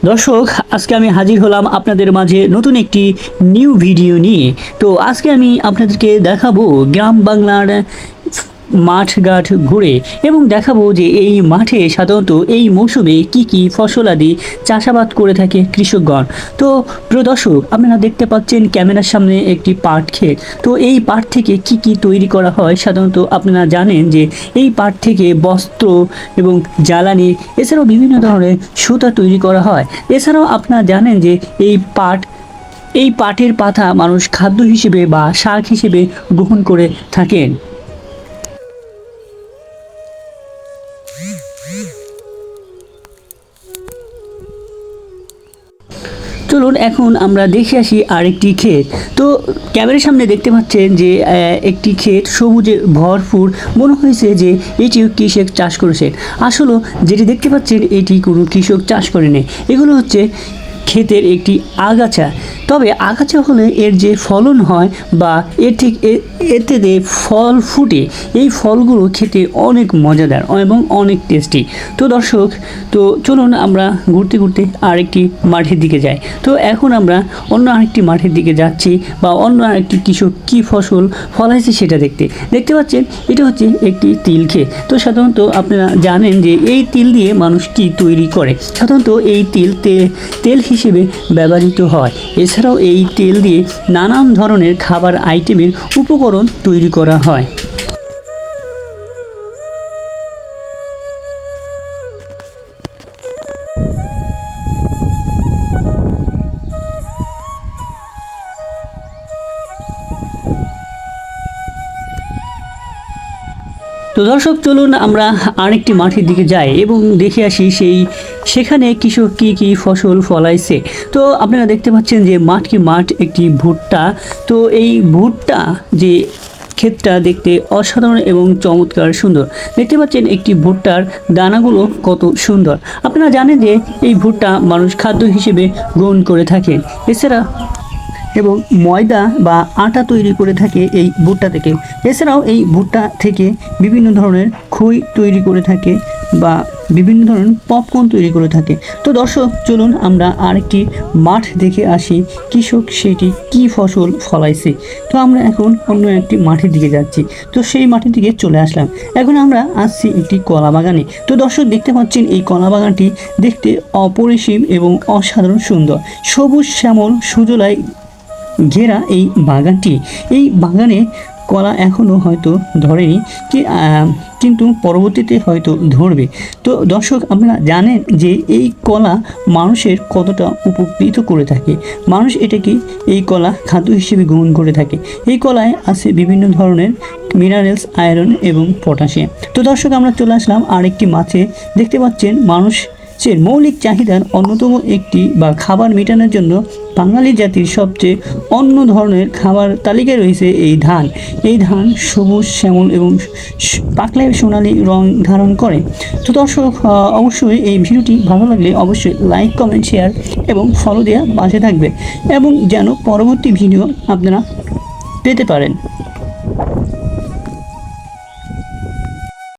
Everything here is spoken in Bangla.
দর্শক, আজকে আমি হাজির হলাম আপনাদের মাঝে নতুন একটি নিউ ভিডিও নিয়ে। তো আজকে আমি আপনাদেরকে দেখাবো গ্রাম বাংলার মাঠঘাট ঘুরে এবং দেখাবো যে এই মাঠে সাধারণত এই মৌসুমে কি কি ফসলাদি চাষাবাদ করে থাকে কৃষকগণ। তো প্রিয় দর্শক, আপনারা দেখতে পাচ্ছেন ক্যামেরার সামনে একটি পাট ক্ষেত। তো এই পাট থেকে কি কি তৈরি করা হয় সাধারণত আপনারা জানেন যে এই পাট থেকে বস্ত্র এবং জ্বালানি এছাড়াও বিভিন্ন ধরনের সুতা তৈরি করা হয়। এছাড়াও আপনারা জানেন যে এই পাটের পাতা মানুষ খাদ্য হিসেবে বা শাক হিসেবে গ্রহণ করে থাকেন। চলুন এখন আমরা দেখে আসি আরেকটি ক্ষেত। তো ক্যামেরার সামনে দেখতে পাচ্ছেন যে একটি ক্ষেত সবুজে ভরপুর। মনে হয়েছে যে এটিও কৃষক চাষ করেছেন। আসলে যেটি দেখতে পাচ্ছেন এটি কোনো কৃষক চাষ করেনি, এগুলো হচ্ছে ক্ষেতের একটি আগাছা। তবে আগাছা হলে এর যে ফলন হয় বা এতে যে ফল ফুটে, এই ফলগুলো খেতে অনেক মজাদার এবং অনেক টেস্টি। তো দর্শক, তো চলুন আমরা ঘুরতে ঘুরতে আরেকটি মাঠের দিকে যাই। তো এখন আমরা অন্য আরেকটি মাঠের দিকে যাচ্ছি বা অন্য আরেকটি কৃষক কী ফসল ফলাইছে সেটা দেখতে পাচ্ছেন। এটা হচ্ছে একটি তিল ক্ষেত। তো সাধারণত আপনারা জানেন যে এই তিল দিয়ে মানুষ কি তৈরি করে। সাধারণত এই তেল হিসেবে ব্যবহৃত হয়। এছাড়াও এই তেল দিয়ে নানান ধরনের খাবার আইটেমের উপকরণ তৈরি করা হয়। তো দর্শক, চলুন আমরা আরেকটি মাঠের দিকে যাই এবং দেখে আসি সেখানে কৃষক কী কী ফসল ফলাইছে। তো আপনারা দেখতে পাচ্ছেন যে মাঠ একটি ভুট্টা। তো এই ভুট্টা যে ক্ষেতটা দেখতে অসাধারণ এবং চমৎকার সুন্দর। দেখতে পাচ্ছেন একটি ভুট্টার দানাগুলো কত সুন্দর। আপনারা জানেন যে এই ভুট্টা মানুষ খাদ্য হিসেবে গ্রহণ করে থাকেন। এছাড়া এবং ময়দা বা আটা তৈরি করে থাকে এই ভুট্টা থেকে। এছাড়াও এই ভুট্টা থেকে বিভিন্ন ধরনের খই তৈরি করে থাকে বা বিভিন্ন ধরনের পপকর্ন তৈরি করে থাকে। তো দর্শক, চলুন আমরা আরেকটি মাঠ দেখে আসি কৃষক সেটি কি ফসল ফলাইছে। তো আমরা এখন অন্য একটি মাঠের দিকে যাচ্ছি। তো সেই মাঠের দিকে চলে আসলাম। এখন আমরা আসছি একটি কলা বাগানে। তো দর্শক, দেখতে পাচ্ছেন এই কলা বাগানটি দেখতে অপরিসীম এবং অসাধারণ সুন্দর। সবুজ শ্যামল সুজলায় ঘেরা এই বাগানে কলা এখনও হয়তো ধরেনি, কিন্তু পরবর্তীতে হয়তো ধরবে। তো দর্শক, আপনারা জানেন যে এই কলা মানুষের কতটা উপকৃত করে থাকে। মানুষ এই কলা খাদ্য হিসেবে গ্রহণ করে থাকে। এই কলায় আছে বিভিন্ন ধরনের মিনারেলস, আয়রন এবং পটাশিয়াম। তো দর্শক, আমরা চলে আসলাম আরেকটি মাঠে। দেখতে পাচ্ছেন মানুষের মৌলিক চাহিদার অন্যতম একটি বা খাবার মেটানোর জন্য বাঙালি জাতির সবচেয়ে অন্য ধরনের খাবার তালিকায় রয়েছে এই ধান। এই ধান সবুজ শ্যামল এবং পাকলে সোনালি রং ধারণ করে। তো দর্শক, অবশ্যই এই ভিডিওটি ভালো লাগলে অবশ্যই লাইক, কমেন্ট, শেয়ার এবং ফলো দেওয়া পাশে থাকবে এবং যেন পরবর্তী ভিডিও আপনারা পেতে পারেন।